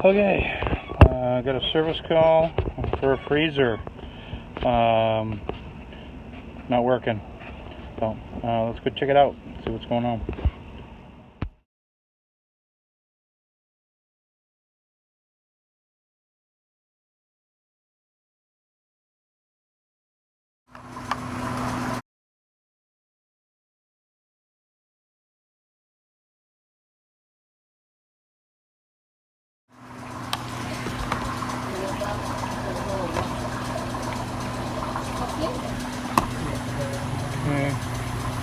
Okay, I got a service call for a freezer. Not working. So let's go check it out, see what's going on. Okay,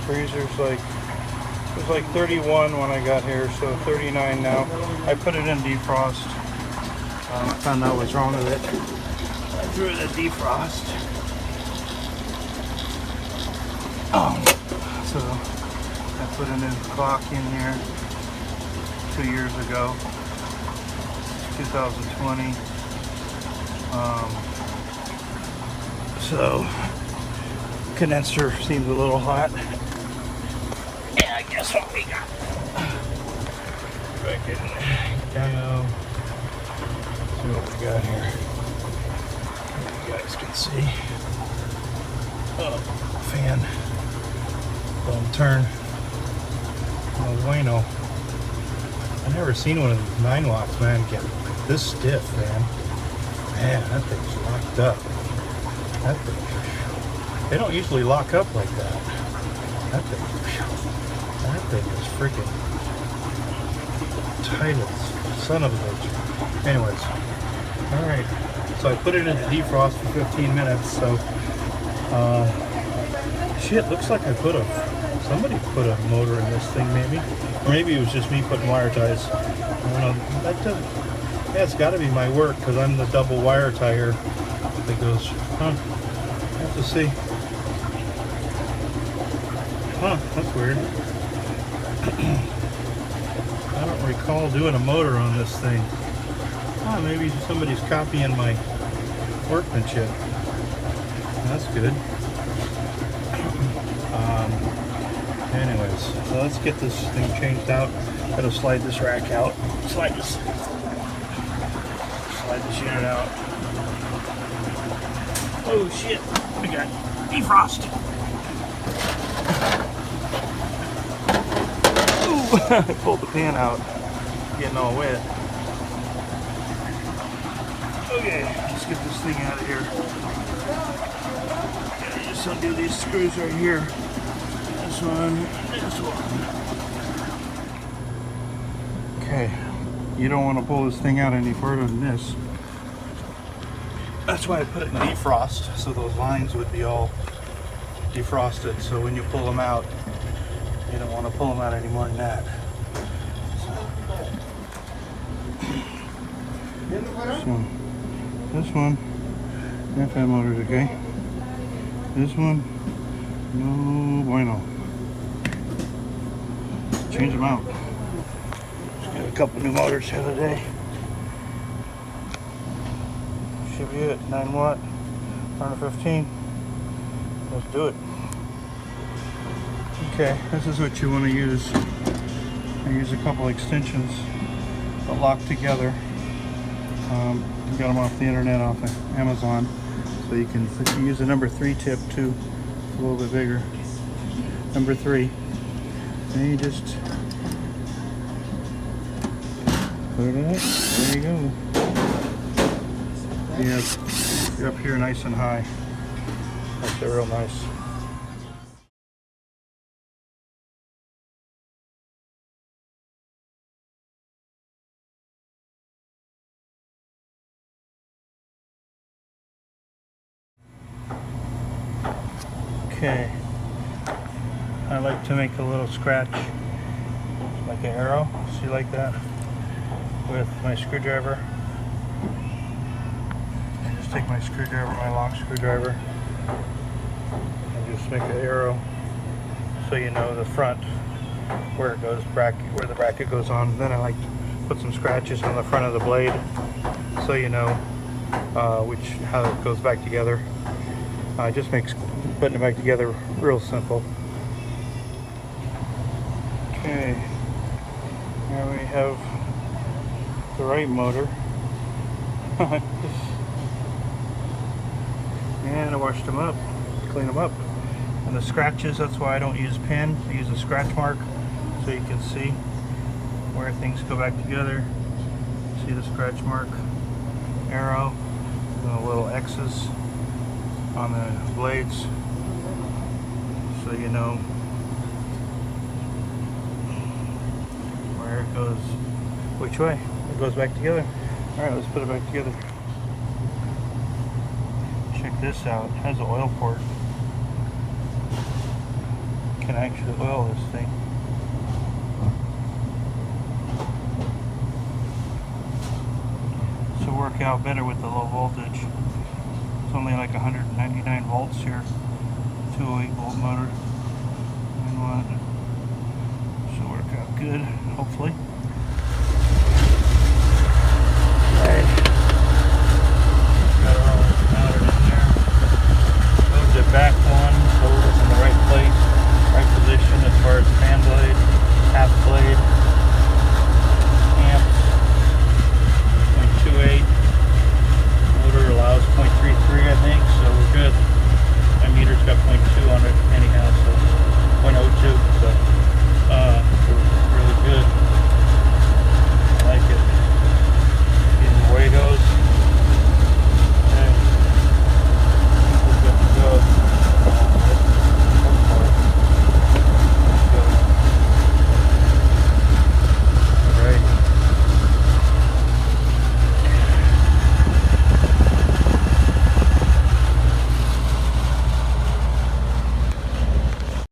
freezer's like, it was like 31 when I got here, so 39 now. I put it in defrost. I found out what's wrong with it. I threw it in defrost. So I put a new clock in here 2 years ago, 2020. So condenser seems a little hot. Yeah, I guess what we got. Back in down. See what we got here. You guys can see. Oh, fan. Don't turn. Oh, bueno. I've never seen one of these 9 watts, man, get this stiff, man. Man, that thing's locked up. That thing. They don't usually lock up like that. That thing is freaking tight as son of a bitch. Anyways, all right. So I put it in defrost for 15 minutes. So, shit, looks like somebody put a motor in this thing, maybe, or maybe it was just me putting wire ties. I don't know. That doesn't. Yeah, it's got to be my work because I'm the double wire tie here. That goes. Huh? I have to see. Huh, that's weird. I don't recall doing a motor on this thing. Oh, maybe somebody's copying my workmanship. That's good. Anyways, so let's get this thing changed out. Gotta slide this rack out. Slide this unit out. Oh shit, we got defrost. I pulled the pan out, getting all wet. Okay, let's get this thing out of here. Gotta just undo these screws right here. This one. Okay, you don't want to pull this thing out any further than this. That's why I put it in defrost, so those lines would be all defrosted. So when you pull them out, you don't want to pull them out any more than that. So this one, FM motor's okay. This one, no bueno. Change them out. Just got a couple new motors here today. Should be it. 9 watt, 115. Let's do it. Okay, this is what you want to use. I use a couple extensions that lock together. Got them off the internet, off of Amazon. So you can, if you use a number 3 tip too, it's a little bit bigger. Number 3. And you just put it up. There you go. You're up here nice and high. That's real nice. Okay, I like to make a little scratch, like an arrow, see, like that, with my screwdriver. I just take my screwdriver, my long screwdriver, and just make an arrow, so you know the front, where it goes, where the bracket goes on. Then I like to put some scratches on the front of the blade, so you know how it goes back together. Just makes putting it back together real simple. Okay, now we have the right motor. And I washed them up, clean them up. And the scratches, that's why I don't use pen. I use a scratch mark so you can see where things go back together. See the scratch mark, arrow, and the little X's on the blades, so you know where it goes, which way it goes back together. Alright, let's put it back together. Check this out, it has an oil port. You can actually oil this thing. This will work out better with the low voltage. It's only like 199 volts here, 208 volt motor, and should work out good, hopefully.